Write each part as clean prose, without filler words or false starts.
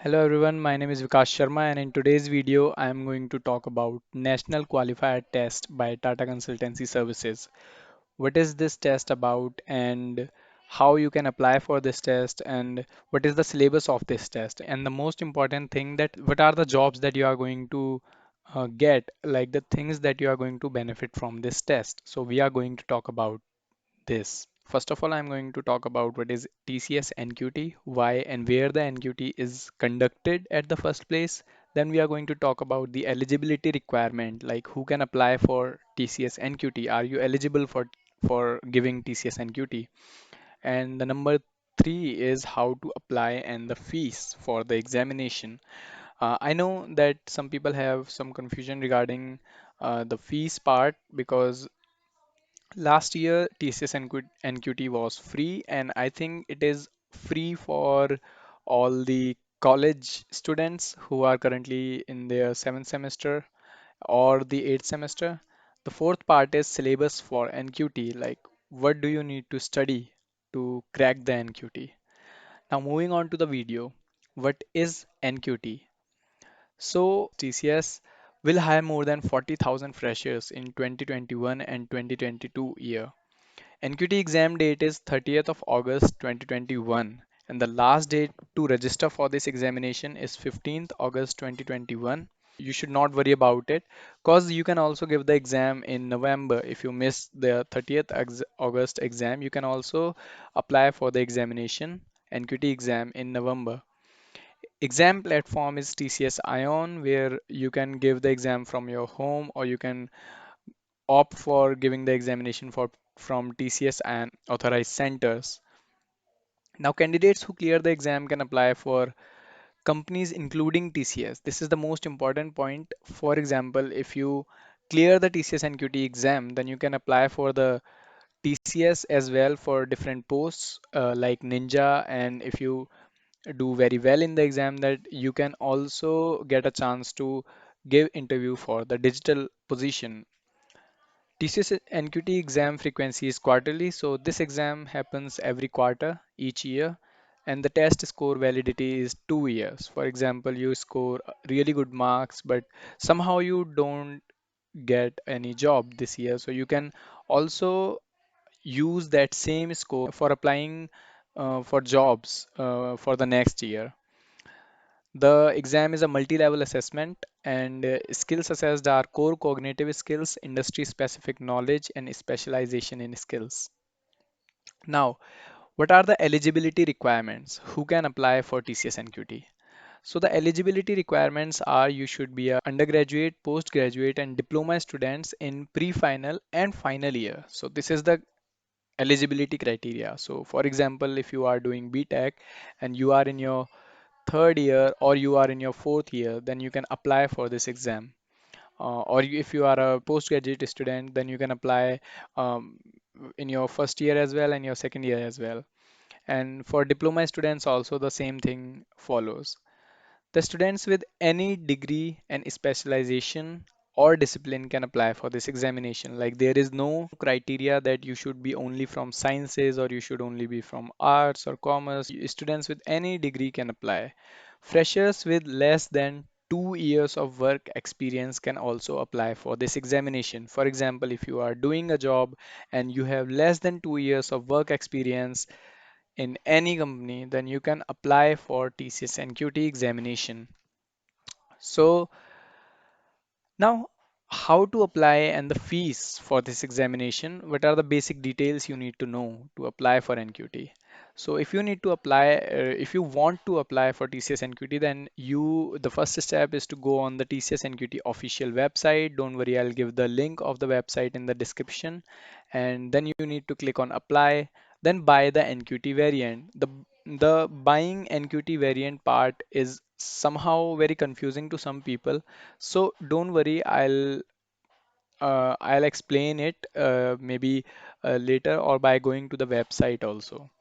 Hello everyone, my name is Vikas Sharma and in today's video I am going to talk about National Qualifier Test by Tata Consultancy Services. What is this test about and how you can apply for this test and what is the syllabus of this test, and the most important thing, that what are the jobs that you are going to get, like the things that you are going to benefit from this test. So we are going to talk about this. First of all, I'm going to talk about what is TCS NQT, why and where the NQT is conducted at the first place. Then we are going to talk about the eligibility requirement, like who can apply for TCS NQT. Are you eligible for giving TCS NQT? And the number three is how to apply and the fees for the examination. I know that some people have some confusion regarding the fees part, because last year, TCS NQT was free, and I think it is free for all the college students who are currently in their seventh semester or the eighth semester. The fourth part is syllabus for NQT, like what do you need to study to crack the NQT. Now, moving on to the video, what is NQT? So, TCS will hire more than 40,000 freshers in 2021 and 2022 year. NQT exam date is 30th of August 2021, and the last date to register for this examination is 15th August 2021. You should not worry about it, because you can also give the exam in November. If you miss the 30th August exam, you can also apply for the examination NQT exam in November. Exam platform is TCS Ion, where you can give the exam from your home, or you can opt for giving the examination from TCS and authorized centers. Now, candidates who clear the exam can apply for companies including TCS. This is the most important point. For example, if you clear the TCS NQT exam, then you can apply for the TCS as well for different posts like Ninja. And if you do very well in the exam, that you can also get a chance to give interview for the digital position. TCS NQT exam frequency is quarterly, so this exam happens every quarter each year, and the test score validity is 2 years. For example, you score really good marks, but somehow you don't get any job this year, so you can also use that same score for applying for jobs for the next year. The exam is a multi-level assessment, and skills assessed are core cognitive skills, industry-specific knowledge, and specialization in skills. Now, what are the eligibility requirements? Who can apply for TCS NQT? So the eligibility requirements are you should be a undergraduate, postgraduate, and diploma students in pre-final and final year. So this is the eligibility criteria. So for example, if you are doing BTech and you are in your third year or you are in your fourth year, then you can apply for this exam. If you are a postgraduate student, then you can apply um, in your first year as well and your second year as well. And for diploma students, also the same thing follows. The students with any degree and specialization or discipline can apply for this examination. Like there is no criteria that you should be only from sciences or you should only be from arts or commerce. Students with any degree can apply. Freshers with less than 2 years of work experience can also apply for this examination. For example, if you are doing a job and you have less than 2 years of work experience in any company, then you can apply for TCS NQT examination. So now, how to apply and the fees for this examination? What are the basic details you need to know to apply for NQT? So if you need to apply, if you want to apply for TCS NQT, then the first step is to go on the TCS NQT official website. Don't worry, I'll give the link of the website in the description. And then you need to click on apply, then buy the NQT variant. The buying NQT variant part is somehow very confusing to some people, so don't worry, I'll explain it maybe later or by going to the website also.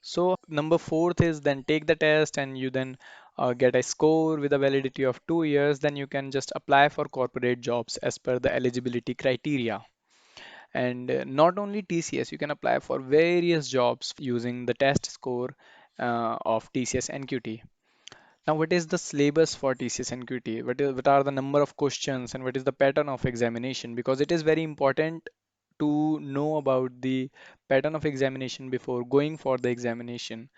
So number fourth is then take the test and you then get a score with a validity of 2 years. Then you can just apply for corporate jobs as per the eligibility criteria. And not only TCS, you can apply for various jobs using the test score of TCS NQT. Now, what is the syllabus for TCS NQT? What are the number of questions and what is the pattern of examination? Because it is very important to know about the pattern of examination before going for the examination,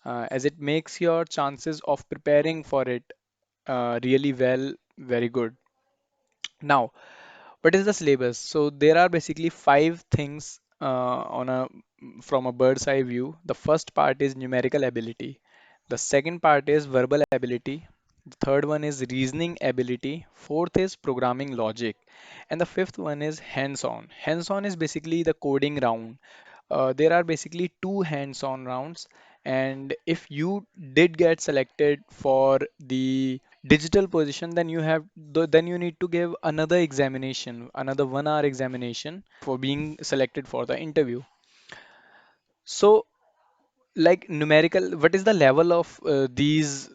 as it makes your chances of preparing for it really well, very good. Now, what is the syllabus? So there are basically five things on a from a bird's eye view. The first part is numerical ability. The second part is verbal ability. The third one is reasoning ability. Fourth is programming logic. And the fifth one is hands-on. Hands-on is basically the coding round. There are basically two hands-on rounds, and if you did get selected for the digital position, then then you need to give another examination, another 1 hour examination for being selected for the interview. So, like numerical, what is the level of these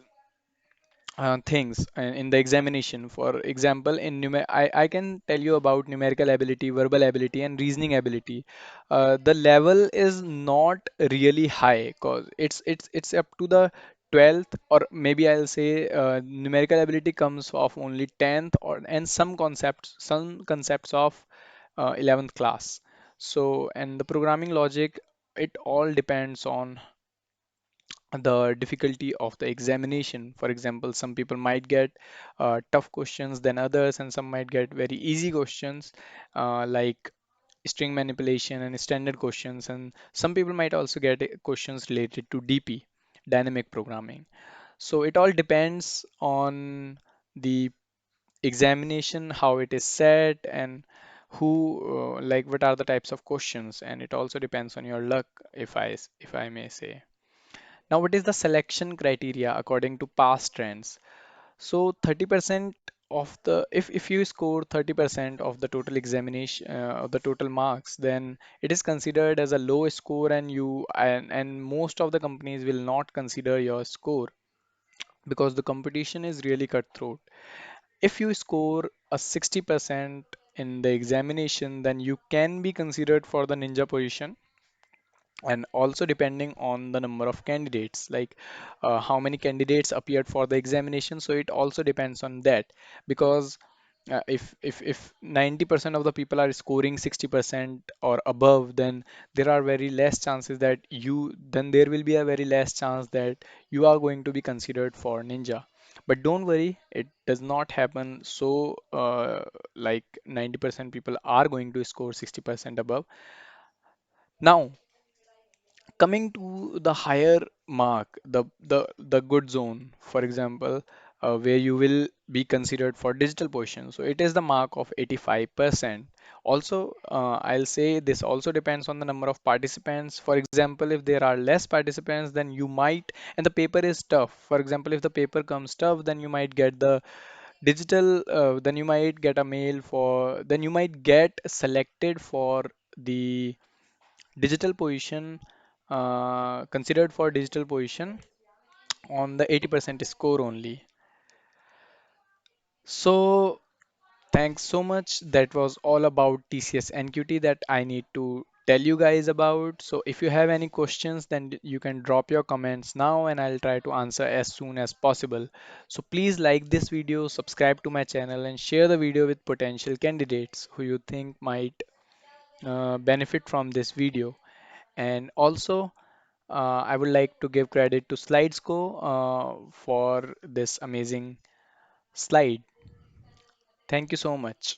things in the examination? For example, I can tell you about numerical ability, verbal ability, and reasoning ability. The level is not really high because it's up to the 12th, or maybe I'll say numerical ability comes of only 10th, or and some concepts of 11th class. So, and the programming logic, it all depends on the difficulty of the examination. For example, some people might get tough questions than others, and some might get very easy questions like string manipulation and standard questions. And some people might also get questions related to DP, dynamic programming. So it all depends on the examination, how it is set, and like what are the types of questions. And it also depends on your luck, if I may say. Now, what is the selection criteria according to past trends? So 30% of the if you score 30% of the total examination of the total marks, then it is considered as a low score, and most of the companies will not consider your score because the competition is really cutthroat. If you score a 60% in the examination, then you can be considered for the ninja position, and also depending on the number of candidates, like how many candidates appeared for the examination. So it also depends on that, because if 90% of the people are scoring 60% or above, then there are very less chances that there will be a very less chance that you are going to be considered for ninja. But don't worry, it does not happen. So like 90% people are going to score 60% above. Now, coming to the higher mark, the good zone, for example, where you will be considered for digital position. So it is the mark of 85%. Also, I'll say this also depends on the number of participants. For example, if there are less participants, then you might, and the paper is tough. For example, if the paper comes tough, then you might get the digital, then you might get a mail for, then you might get selected for the digital position, considered for digital position on the 80% score only. So thanks so much. That was all about TCS NQT that I need to tell you guys about. So if you have any questions, then you can drop your comments now and I'll try to answer as soon as possible. So please like this video, subscribe to my channel, and share the video with potential candidates who you think might benefit from this video. And also, I would like to give credit to SlidesGo for this amazing slide. Thank you so much.